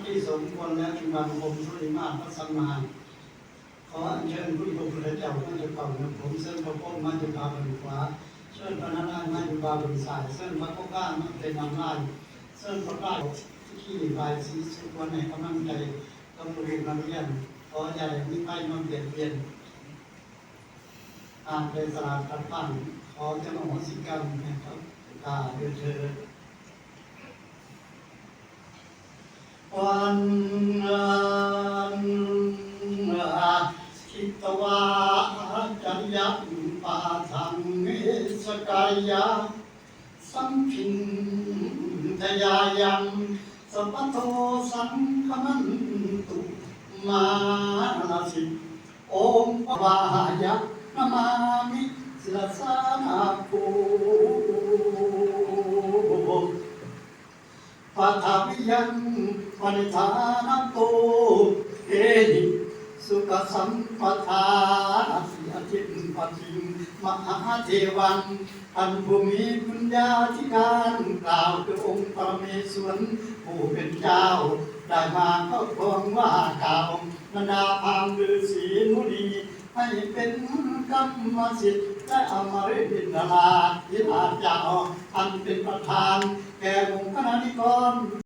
ที่สมควรแล้วที่บางผมสุริมาพระสัมมาขออัญเชิญผู้พระพุทธเจ้าท่านจะเป่าเงินผมเส้นพระโคมาจะพาบนขวาเส้นพระนารามาจะพาบนซ้ายเส้นพระโคก้ามาเป็นนำลายเส้นพระกล้าที่บายสีสุวรรณในกำลังใจกำลังนักเรียนขอใจมีไปนอนเปลี่ยนเปลี่ยนอ่านเป็นสลาดตัดปั้นขอจะมาหัวสิกรรมนะครับเดือดเถิดวันคิตวาจัญญาปาทังเมสกายาสัมพินทยายังสัพพโตสังฆมันตุมานาสิโอมปวายะนามามิสิลสานาโกปัทวิยังปณิธานัโตเอหิสุขสัมปทาสิอาทิตปฏิมหาเทวันอันภูมิปัญญาธิการกล่าวคือองค์ปรเมศวรผู้เป็นเจ้าได้มาเข้าครองว่ากล่าวบรรดาพราหมณ์ฤาษีมุนีให้เป็นกรรมสิทธิ์และอมฤตบิณฑบาตที่อาเจ้าอันเป็นประธานแก่วงคณานิกร